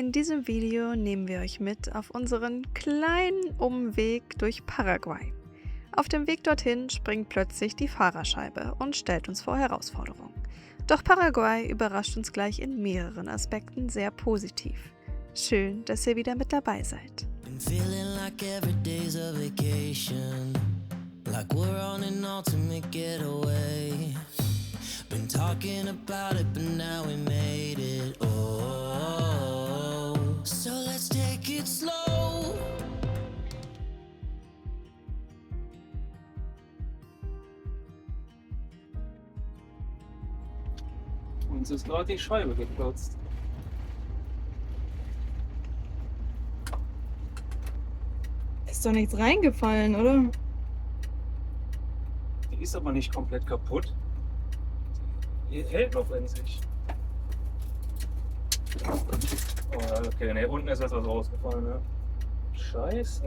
In diesem Video nehmen wir euch mit auf unseren kleinen Umweg durch Paraguay. Auf dem Weg dorthin springt plötzlich die Fahrerscheibe und stellt uns vor Herausforderungen. Doch Paraguay überrascht uns gleich in mehreren Aspekten sehr positiv. Schön, dass ihr wieder mit dabei seid. Been talking about it, but now we made it. Oh, so let's take it slow. Uns ist gerade die Scheibe geplatzt. Ist doch nichts reingefallen, oder? Die ist aber nicht komplett kaputt. Die hält noch in sich. Oh, okay, ne, unten ist jetzt was rausgefallen, ne? Scheiße.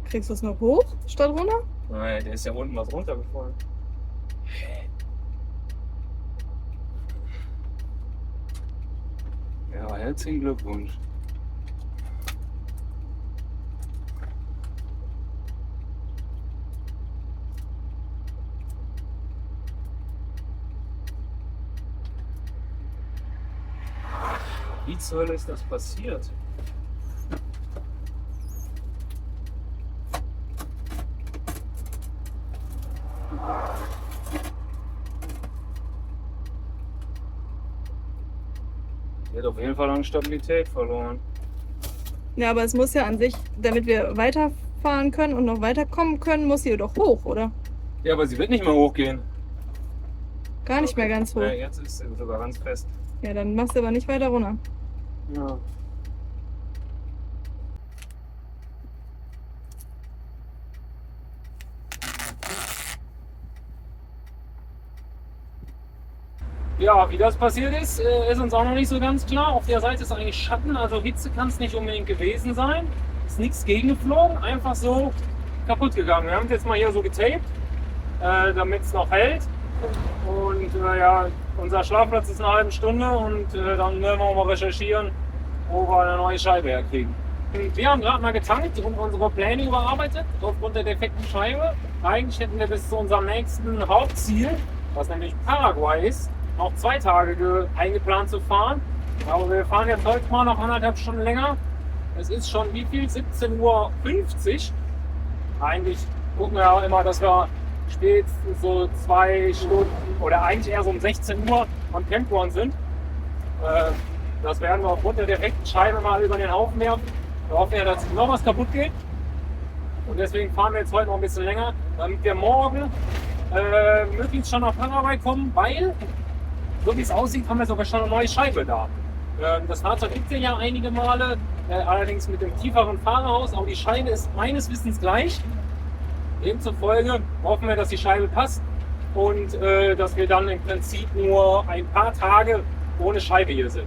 Kriegst du es noch hoch statt runter? Nein, der ist ja unten was runtergefallen. Ja, herzlichen Glückwunsch. Wie zur Hölle ist das passiert? Die hat auf jeden Fall an Stabilität verloren. Ja, aber es muss ja an sich, damit wir weiterfahren können und noch weiterkommen können, muss sie doch hoch, oder? Ja, aber sie wird nicht mehr hochgehen. Gar nicht mehr ganz hoch. Ja, jetzt ist sie sogar ganz fest. Ja, dann machst du aber nicht weiter runter. Ja. Ja, wie das passiert ist, ist uns auch noch nicht so ganz klar. Auf der Seite ist eigentlich Schatten, also Hitze kann es nicht unbedingt gewesen sein. Ist nichts gegengeflogen, einfach so kaputt gegangen. Wir haben es jetzt mal hier so getaped, damit es noch hält. Und ja, unser Schlafplatz ist eine halbe Stunde und dann werden wir mal recherchieren, wo wir eine neue Scheibe herkriegen. Wir haben gerade mal getankt und unsere Pläne überarbeitet aufgrund der defekten Scheibe. Eigentlich hätten wir bis zu unserem nächsten Hauptziel, was nämlich Paraguay ist, noch 2 Tage eingeplant zu fahren. Aber wir fahren jetzt heute mal noch 1,5 Stunden länger. Es ist schon wie viel? 17:50 Uhr. Eigentlich gucken wir ja immer, dass wir spätestens so 2 Stunden oder eigentlich eher so um 16 Uhr am Campground sind. Das werden wir aufgrund der defekten Scheibe mal über den Haufen werfen. Wir hoffen ja, dass noch was kaputt geht. Und deswegen fahren wir jetzt heute noch ein bisschen länger, damit wir morgen möglichst schon nach Paraguay kommen, weil, so wie es aussieht, haben wir sogar schon eine neue Scheibe da. Das Fahrzeug gibt es ja einige Male, allerdings mit dem tieferen Fahrerhaus, aber die Scheibe ist meines Wissens gleich. Demzufolge hoffen wir, dass die Scheibe passt und dass wir dann im Prinzip nur ein paar Tage ohne Scheibe hier sind.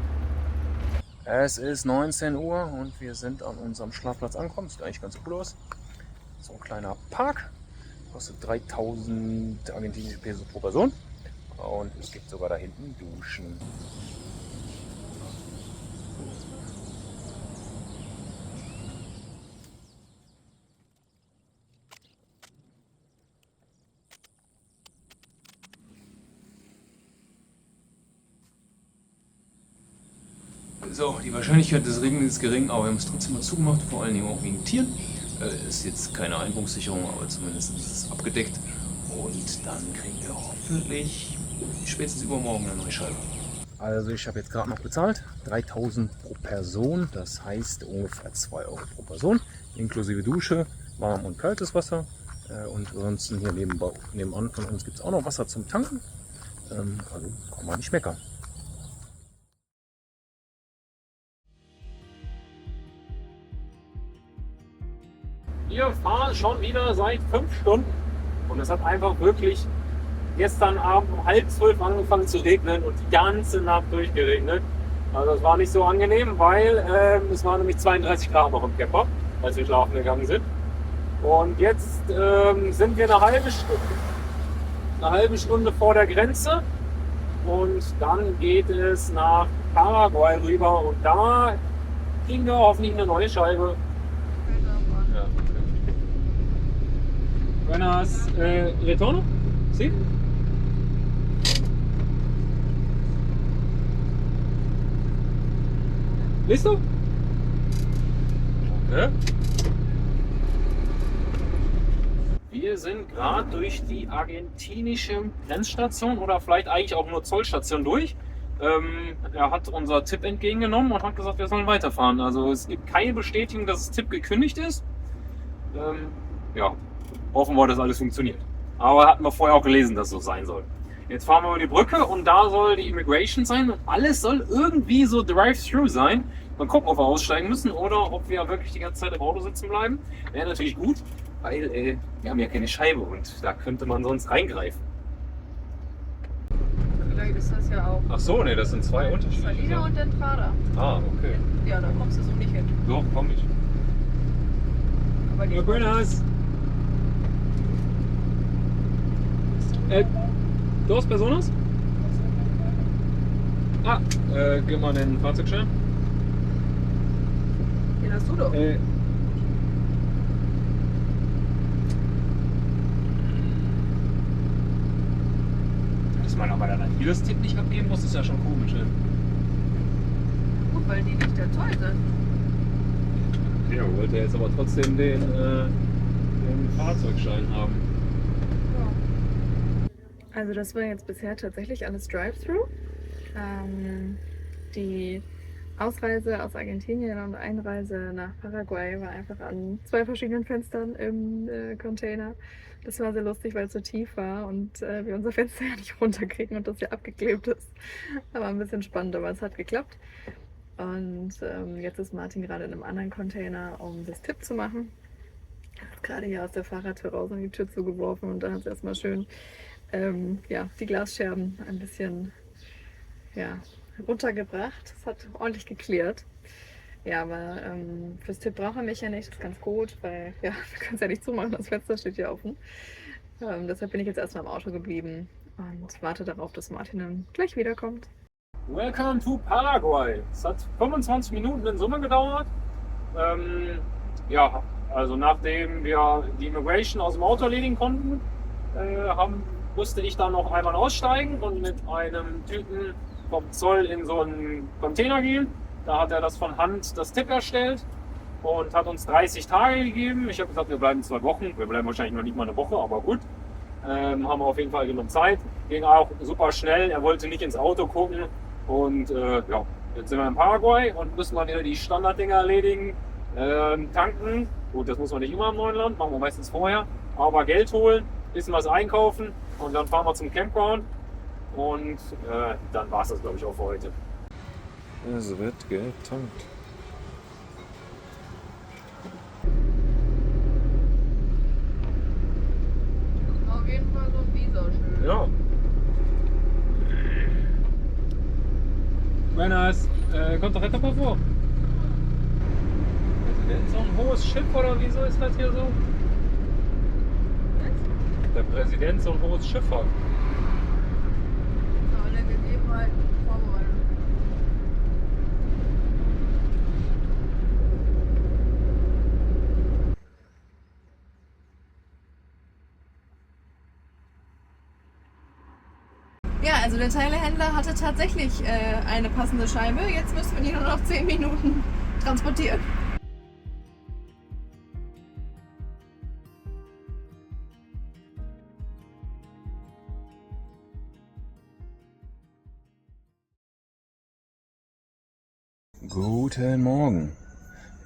Es ist 19 Uhr und wir sind an unserem Schlafplatz angekommen. Sieht eigentlich ganz cool aus. So ein kleiner Park. Kostet 3000 argentinische Pesos pro Person. Und es gibt sogar da hinten Duschen. So, die Wahrscheinlichkeit des Regens ist gering, aber wir haben es trotzdem mal zugemacht, vor allen Dingen auch wegen Tieren. Ist jetzt keine Einbruchssicherung, aber zumindest ist es abgedeckt. Und dann kriegen wir hoffentlich spätestens übermorgen eine neue Scheibe. Also ich habe jetzt gerade noch bezahlt, 3000 pro Person, das heißt ungefähr 2 Euro pro Person, inklusive Dusche, warm und kaltes Wasser. Und ansonsten hier nebenan von uns gibt es auch noch Wasser zum Tanken. Also kann man nicht meckern. Wir fahren schon wieder seit 5 Stunden und es hat einfach wirklich gestern Abend um 11:30 angefangen zu regnen und die ganze Nacht durchgeregnet. Also das war nicht so angenehm, weil es waren nämlich 32 Grad noch im Camper, als wir schlafen gegangen sind. Und jetzt sind wir eine halbe Stunde vor der Grenze und dann geht es nach Paraguay rüber und da kriegen wir hoffentlich eine neue Scheibe. Ja, okay. Buenas, retorno? ¿Sí? Listo? Okay. Wir sind gerade durch die argentinische Grenzstation oder vielleicht eigentlich auch nur Zollstation durch. Er hat unser Tipp entgegengenommen und hat gesagt, wir sollen weiterfahren. Also es gibt keine Bestätigung, dass das Tipp gekündigt ist. Ja, hoffen wir, dass alles funktioniert. Aber hatten wir vorher auch gelesen, dass es so sein soll. Jetzt fahren wir über die Brücke und da soll die Immigration sein und alles soll irgendwie so Drive-Thru sein. Mal gucken, ob wir aussteigen müssen oder ob wir wirklich die ganze Zeit im Auto sitzen bleiben. Wäre natürlich gut, weil wir haben ja keine Scheibe und da könnte man sonst reingreifen. Vielleicht ist das ja auch. Ach so, ne, das sind zwei unterschiedliche Salida Sachen. und Entrada. Ah, okay. Ja, da kommst du so nicht hin. Doch, komm ich. Aber die Buenas. Dos personas? Ah, gib mal den Fahrzeugschein. Den hast du doch. Dass man aber dann hier das Tipp nicht abgeben muss, ist ja schon komisch. Ne? Gut, weil die nicht der Zoll sind. Ja, wollte jetzt aber trotzdem den Fahrzeugschein haben. Also das war jetzt bisher tatsächlich alles Drive-Thru. Die Ausreise aus Argentinien und Einreise nach Paraguay war einfach an 2 verschiedenen Fenstern im Container. Das war sehr lustig, weil es so tief war und wir unser Fenster ja nicht runterkriegen und das ja abgeklebt ist. Aber ein bisschen spannend, aber es hat geklappt. Und jetzt ist Martin gerade in einem anderen Container, um das Tipp zu machen. Er hat gerade hier aus der Fahrradtür raus und die Tür zugeworfen und da hat es erstmal schön ja, die Glasscherben ein bisschen runtergebracht. Das hat ordentlich geklärt. Ja, aber fürs Tipp braucht er mich ja nicht, das ist ganz gut, weil ja, wir können es ja nicht zumachen, das Fenster steht ja offen. Deshalb bin ich jetzt erstmal im Auto geblieben und warte darauf, dass Martin dann gleich wiederkommt. Welcome to Paraguay. Es hat 25 Minuten in Summe gedauert. Ja, also nachdem wir die Immigration aus dem Auto erledigen konnten, musste ich dann noch einmal aussteigen und mit einem Typen vom Zoll in so einen Container gehen. Da hat er das von Hand das Tipp erstellt und hat uns 30 Tage gegeben. Ich habe gesagt, wir bleiben 2 Wochen. Wir bleiben wahrscheinlich noch nicht mal eine Woche, aber gut. Haben wir auf jeden Fall genug Zeit. Ging auch super schnell. Er wollte nicht ins Auto gucken. Und ja, jetzt sind wir in Paraguay und müssen mal wieder die Standarddinger erledigen. Tanken. Gut, das muss man nicht immer im neuen Land, machen wir meistens vorher. Aber Geld holen, bisschen was einkaufen und dann fahren wir zum Campground. Und dann war es das, glaube ich, auch für heute. Es wird getankt. Auf jeden Fall so ein Visa-Schild. Ja. Buenas, kommt doch etwa mal vor. Präsident, so ein hohes Schiff oder wieso ist das hier so? Der Präsident so ein hohes Schiff hat. Alle Gegebenheiten vorbereitet. Ja, also der Teilehändler hatte tatsächlich eine passende Scheibe. Jetzt müssen wir die nur noch 10 Minuten transportieren. Guten Morgen.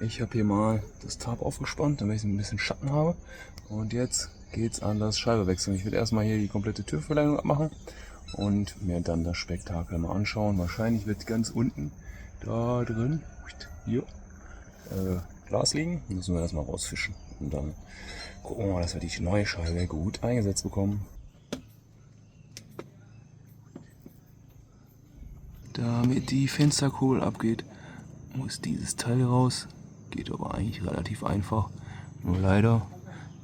Ich habe hier mal das Tarp aufgespannt, damit ich ein bisschen Schatten habe. Und jetzt geht's an das Scheibe-Wechseln. Ich werde erstmal hier die komplette Türverleihung abmachen und mir dann das Spektakel mal anschauen. Wahrscheinlich wird ganz unten da drin hier Glas liegen. Müssen wir das mal rausfischen. Und dann gucken wir mal, dass wir die neue Scheibe gut eingesetzt bekommen. Damit die Fensterkurbel abgeht, muss dieses Teil raus. Geht aber eigentlich relativ einfach. Nur leider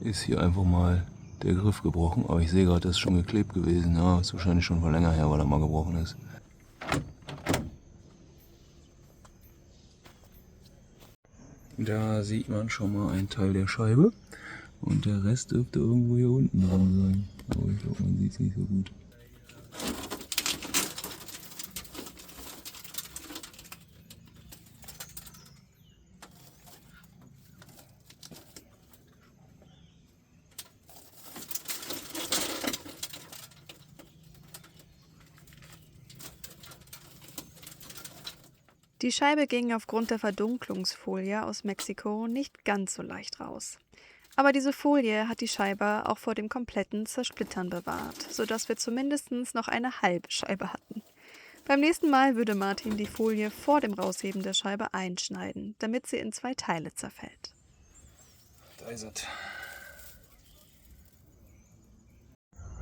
ist hier einfach mal der Griff gebrochen. Aber ich sehe gerade, das ist schon geklebt gewesen. Ja, ist wahrscheinlich schon von länger her, weil er mal gebrochen ist. Da sieht man schon mal einen Teil der Scheibe. Und der Rest dürfte irgendwo hier unten dran sein. Aber ich glaube, man sieht es nicht so gut. Die Scheibe ging aufgrund der Verdunklungsfolie aus Mexiko nicht ganz so leicht raus. Aber diese Folie hat die Scheibe auch vor dem kompletten Zersplittern bewahrt, sodass wir zumindest noch eine halbe Scheibe hatten. Beim nächsten Mal würde Martin die Folie vor dem Rausheben der Scheibe einschneiden, damit sie in 2 Teile zerfällt. Da ist es.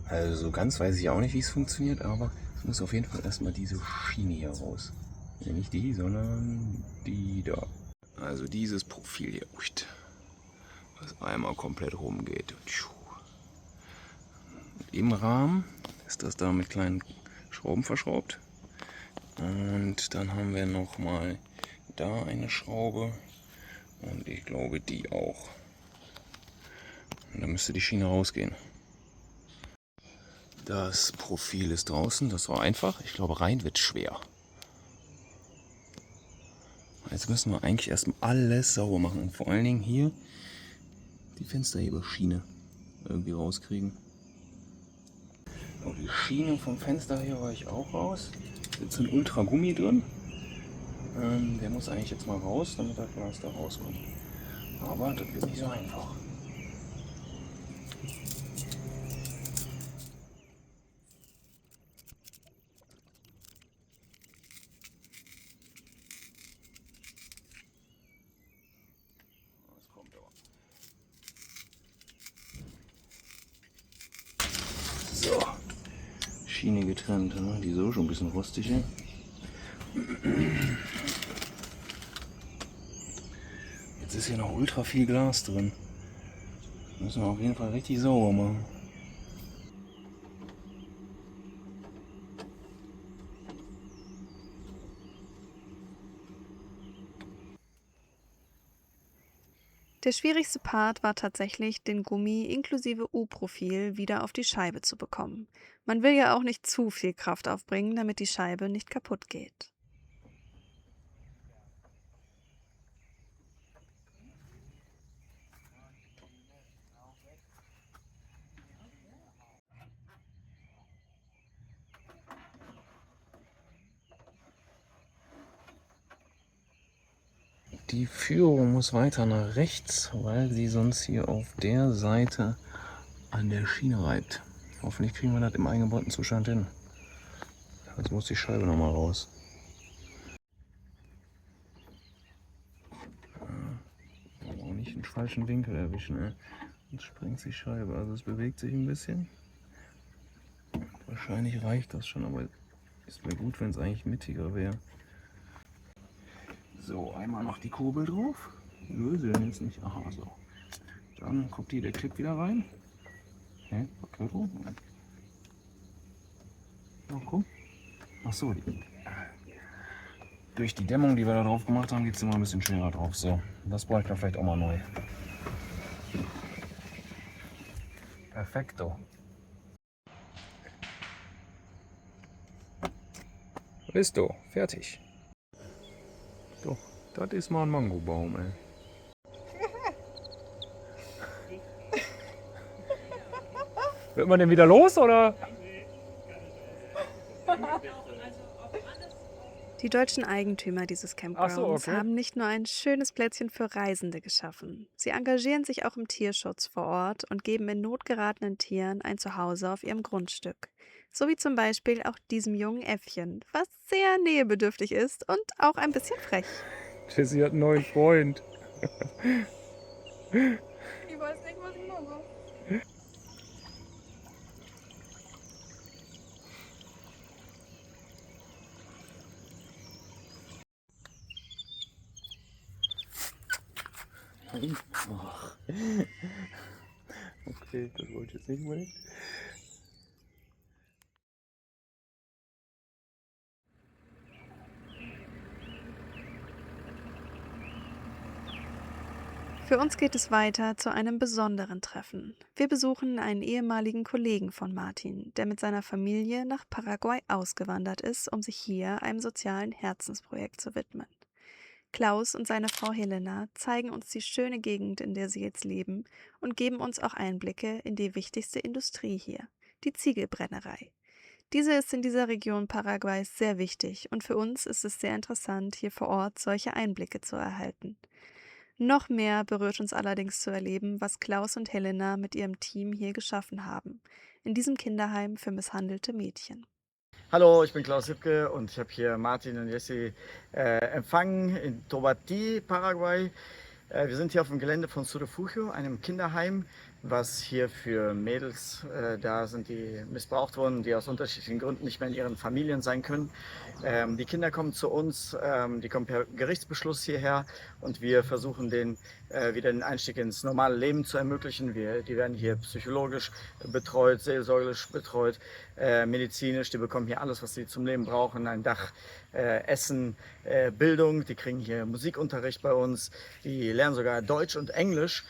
Also so ganz weiß ich auch nicht, wie es funktioniert, aber es muss auf jeden Fall erstmal diese Schiene hier raus. Ja, nicht die, sondern die da. Also dieses Profil hier, was einmal komplett rumgeht. Im Rahmen ist das da mit kleinen Schrauben verschraubt. Und dann haben wir nochmal da eine Schraube und ich glaube die auch. Und dann müsste die Schiene rausgehen. Das Profil ist draußen, das war einfach. Ich glaube, rein wird schwer. Jetzt müssen wir eigentlich erstmal alles sauber machen. Und vor allen Dingen hier die Fensterheberschiene irgendwie rauskriegen. Und die Schiene vom Fenster hier war ich auch raus. Da ist ein Ultragummi drin. Der muss eigentlich jetzt mal raus, damit das Glas da rauskommt. Aber das wird nicht so einfach. Das kommt aber. So, Schiene getrennt, ne? Die ist so schon ein bisschen rostig hier. Jetzt ist hier noch ultra viel Glas drin. Müssen wir auf jeden Fall richtig sauber machen. Der schwierigste Part war tatsächlich, den Gummi inklusive U-Profil wieder auf die Scheibe zu bekommen. Man will ja auch nicht zu viel Kraft aufbringen, damit die Scheibe nicht kaputt geht. Die Führung muss weiter nach rechts, weil sie sonst hier auf der Seite an der Schiene reibt. Hoffentlich kriegen wir das im eingebauten Zustand hin. Jetzt muss die Scheibe nochmal raus. Aber auch nicht einen falschen Winkel erwischen. Ne? Jetzt springt die Scheibe. Also es bewegt sich ein bisschen. Wahrscheinlich reicht das schon, aber ist mir gut, wenn es eigentlich mittiger wäre. So, einmal noch die Kurbel drauf. Löse denn jetzt nicht. Aha, so. Dann kommt hier der Clip wieder rein. Hä? Verkehrt rum? Oh, guck. Ach so, durch die Dämmung, die wir da drauf gemacht haben, geht es immer ein bisschen schwerer drauf. So, das bräuchte man vielleicht auch mal neu. Perfekto. Listo, fertig. Doch, das ist mal ein Mangobaum, ey. Wird man denn wieder los, oder? Die deutschen Eigentümer dieses Campgrounds haben nicht nur ein schönes Plätzchen für Reisende geschaffen. Sie engagieren sich auch im Tierschutz vor Ort und geben in Not geratenen Tieren ein Zuhause auf ihrem Grundstück. So wie zum Beispiel auch diesem jungen Äffchen, was sehr nähebedürftig ist und auch ein bisschen frech. Jessie hat einen neuen Freund. Ich weiß nicht, was ich mache. Ach. Okay, das wollte ich jetzt nicht unbedingt. Für uns geht es weiter zu einem besonderen Treffen. Wir besuchen einen ehemaligen Kollegen von Martin, der mit seiner Familie nach Paraguay ausgewandert ist, um sich hier einem sozialen Herzensprojekt zu widmen. Klaus und seine Frau Helena zeigen uns die schöne Gegend, in der sie jetzt leben, und geben uns auch Einblicke in die wichtigste Industrie hier, die Ziegelbrennerei. Diese ist in dieser Region Paraguays sehr wichtig und für uns ist es sehr interessant, hier vor Ort solche Einblicke zu erhalten. Noch mehr berührt uns allerdings zu erleben, was Klaus und Helena mit ihrem Team hier geschaffen haben, in diesem Kinderheim für misshandelte Mädchen. Hallo, ich bin Klaus Hübke und ich habe hier Martin und Jesse empfangen in Tobati, Paraguay. Wir sind hier auf dem Gelände von Surufugio, einem Kinderheim, was hier für Mädels da sind, die missbraucht wurden, die aus unterschiedlichen Gründen nicht mehr in ihren Familien sein können. Die Kinder kommen zu uns, die kommen per Gerichtsbeschluss hierher und wir versuchen denen wieder den Einstieg ins normale Leben zu ermöglichen. Die werden hier psychologisch betreut, seelsorgerisch betreut, medizinisch. Die bekommen hier alles, was sie zum Leben brauchen, ein Dach, Essen, Bildung. Die kriegen hier Musikunterricht bei uns. Die lernen sogar Deutsch und Englisch.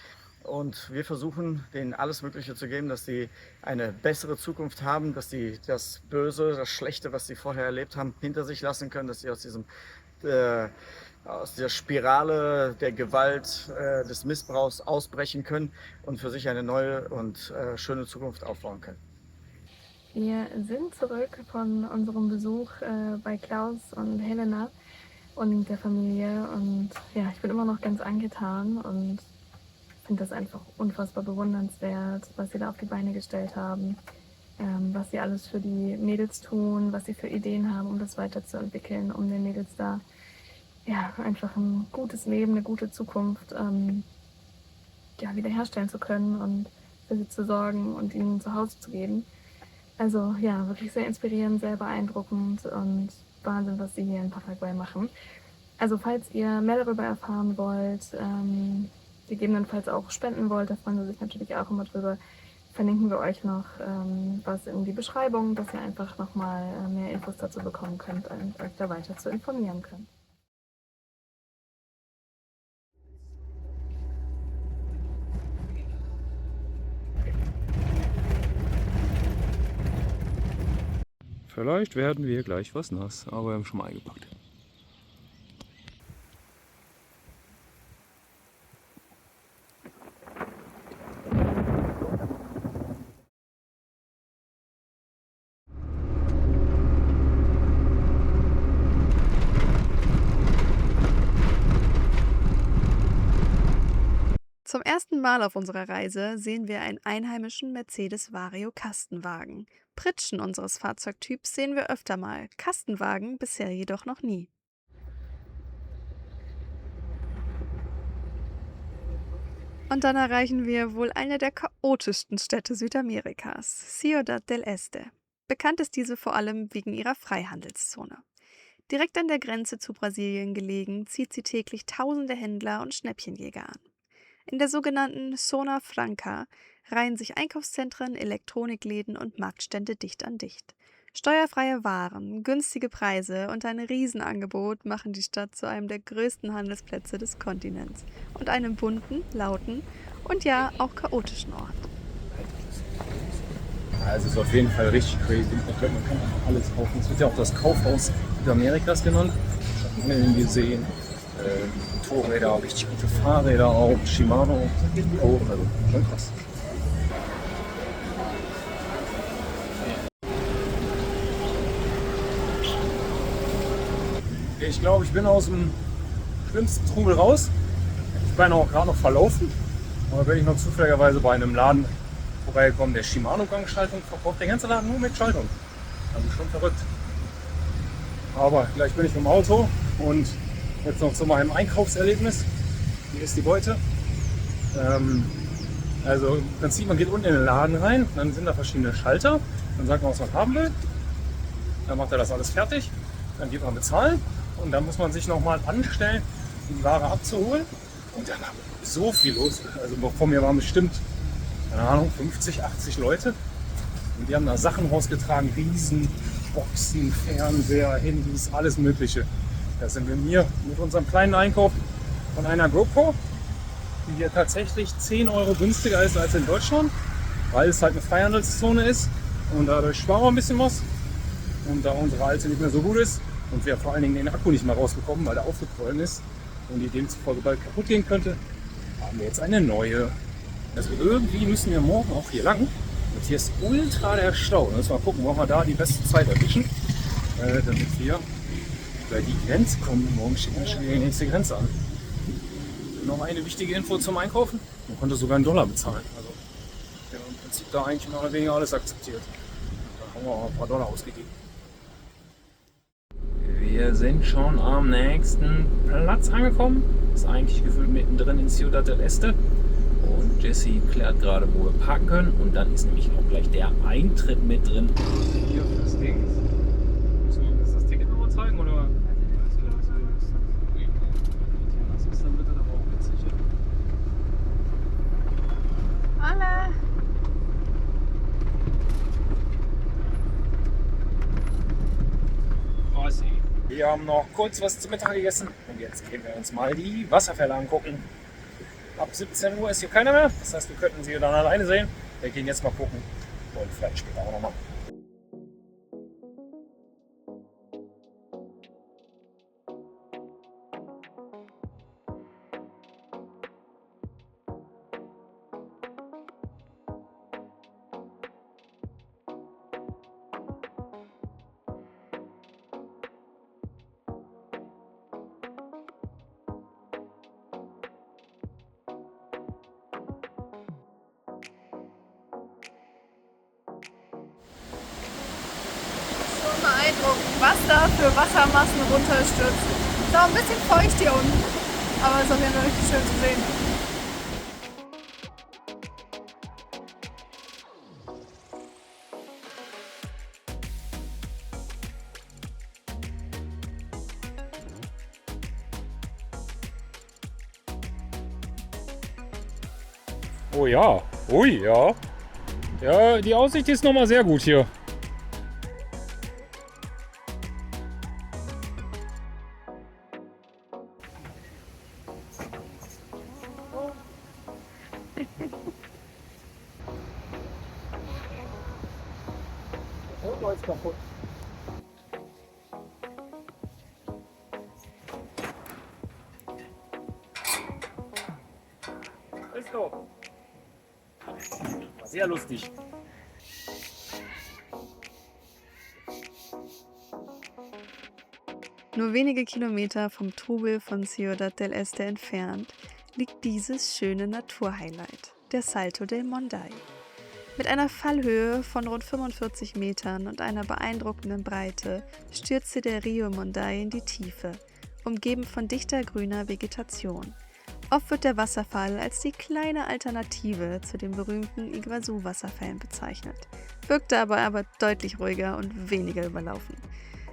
Und wir versuchen, denen alles Mögliche zu geben, dass sie eine bessere Zukunft haben, dass sie das Böse, das Schlechte, was sie vorher erlebt haben, hinter sich lassen können, dass sie aus dieser Spirale der Gewalt, des Missbrauchs ausbrechen können und für sich eine neue und schöne Zukunft aufbauen können. Wir sind zurück von unserem Besuch bei Klaus und Helena und der Familie und ja, ich bin immer noch ganz angetan und finde das einfach unfassbar bewundernswert, was sie da auf die Beine gestellt haben, was sie alles für die Mädels tun, was sie für Ideen haben, um das weiterzuentwickeln, um den Mädels da ja, einfach ein gutes Leben, eine gute Zukunft ja, wiederherstellen zu können und für sie zu sorgen und ihnen zu Hause zu geben. Also ja, wirklich sehr inspirierend, sehr beeindruckend und Wahnsinn, was sie hier in Paraguay machen. Also falls ihr mehr darüber erfahren wollt, gegebenenfalls auch spenden wollt, da freuen wir sich natürlich auch immer drüber, verlinken wir euch noch was in die Beschreibung, dass ihr einfach nochmal mehr Infos dazu bekommen könnt und euch da weiter zu informieren könnt. Vielleicht werden wir gleich was nass, aber wir haben schon mal eingepackt. Zum ersten Mal auf unserer Reise sehen wir einen einheimischen Mercedes Vario Kastenwagen. Pritschen unseres Fahrzeugtyps sehen wir öfter mal, Kastenwagen bisher jedoch noch nie. Und dann erreichen wir wohl eine der chaotischsten Städte Südamerikas, Ciudad del Este. Bekannt ist diese vor allem wegen ihrer Freihandelszone. Direkt an der Grenze zu Brasilien gelegen, zieht sie täglich tausende Händler und Schnäppchenjäger an. In der sogenannten Zona Franca reihen sich Einkaufszentren, Elektronikläden und Marktstände dicht an dicht. Steuerfreie Waren, günstige Preise und ein Riesenangebot machen die Stadt zu einem der größten Handelsplätze des Kontinents und einem bunten, lauten und ja auch chaotischen Ort. Also es ist auf jeden Fall richtig crazy. Ich glaube, man kann einfach alles kaufen. Es wird ja auch das Kaufhaus Südamerikas genannt. Schon gesehen. Motorräder, richtig gute Fahrräder auch, Shimano, also schon krass. Ich glaube, ich bin aus dem schlimmsten Trubel raus. Ich bin auch gerade noch verlaufen, aber bin ich noch zufälligerweise bei einem Laden vorbeigekommen, der Shimano-Gangschaltung verkauft. Der ganze Laden nur mit Schaltung. Also schon verrückt. Aber gleich bin ich im Auto und jetzt noch zu meinem Einkaufserlebnis. Hier ist die Beute. Also im Prinzip, man geht unten in den Laden rein, dann sind da verschiedene Schalter. Dann sagt man, was man haben will. Dann macht er das alles fertig. Dann geht man bezahlen und dann muss man sich nochmal anstellen, die Ware abzuholen. Und dann haben wir so viel los. Also vor mir waren bestimmt, keine Ahnung, 50, 80 Leute. Und die haben da Sachen rausgetragen, Riesen, Boxen, Fernseher, Handys, alles Mögliche. Da sind wir mit unserem kleinen Einkauf von einer GoPro die hier tatsächlich 10 Euro günstiger ist als in Deutschland, weil es halt eine Freihandelszone ist und dadurch sparen wir ein bisschen was. Und da unsere alte nicht mehr so gut ist und wir vor allen Dingen den Akku nicht mehr rausbekommen, weil der aufgequollen ist und die demzufolge bald kaputt gehen könnte, haben wir jetzt eine neue. Also irgendwie müssen wir morgen auch hier lang. Und hier ist ultra der Stau. Müssen wir mal gucken, wo wir da die beste Zeit erwischen, damit wir über die Grenze kommen. Morgen steht ja schon wieder die nächste Grenze an. Noch eine wichtige Info zum Einkaufen. Man konnte sogar einen Dollar bezahlen. Also wir haben im Prinzip da eigentlich mehr oder weniger alles akzeptiert. Da haben wir auch ein paar Dollar ausgegeben. Wir sind schon am nächsten Platz angekommen. Ist eigentlich gefühlt mittendrin in Ciudad del Este. Und Jesse klärt gerade, wo wir parken können. Und dann ist nämlich auch gleich der Eintritt mit drin. Hier fürs Ding. Müssen wir uns das Ticket nochmal zeigen? Oder? Das ist dann bitte aber auch witzig. Hola! Wir haben noch kurz was zu Mittag gegessen. Und jetzt gehen wir uns mal die Wasserfälle angucken. Ab 17 Uhr ist hier keiner mehr. Das heißt, wir könnten sie dann alleine sehen. Wir gehen jetzt mal gucken und vielleicht später auch nochmal. Beeindruckend, was da für Wassermassen runterstürzen. Ist auch ein bisschen feucht hier unten, aber ist auf jeden Fall richtig schön zu sehen. Oh ja, ui ja. Ja, die Aussicht ist nochmal sehr gut hier. Oh, ist kaputt. Ist doch. War sehr lustig. Nur wenige Kilometer vom Trubel von Ciudad del Este entfernt liegt dieses schöne Naturhighlight, der Salto del Monday. Mit einer Fallhöhe von rund 45 Metern und einer beeindruckenden Breite stürzte der Rio Monday in die Tiefe, umgeben von dichter grüner Vegetation. Oft wird der Wasserfall als die kleine Alternative zu den berühmten Iguazu-Wasserfällen bezeichnet, wirkte aber deutlich ruhiger und weniger überlaufen.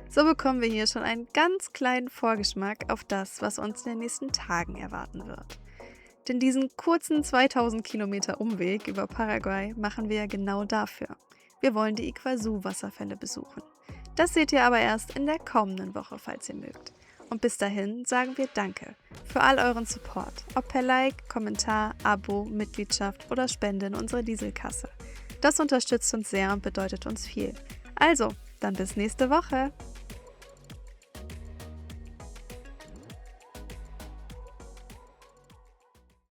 So bekommen wir hier schon einen ganz kleinen Vorgeschmack auf das, was uns in den nächsten Tagen erwarten wird. Denn diesen kurzen 2000 Kilometer Umweg über Paraguay machen wir ja genau dafür. Wir wollen die Iguazu-Wasserfälle besuchen. Das seht ihr aber erst in der kommenden Woche, falls ihr mögt. Und bis dahin sagen wir Danke für all euren Support, ob per Like, Kommentar, Abo, Mitgliedschaft oder Spende in unsere Dieselkasse. Das unterstützt uns sehr und bedeutet uns viel. Also, dann bis nächste Woche.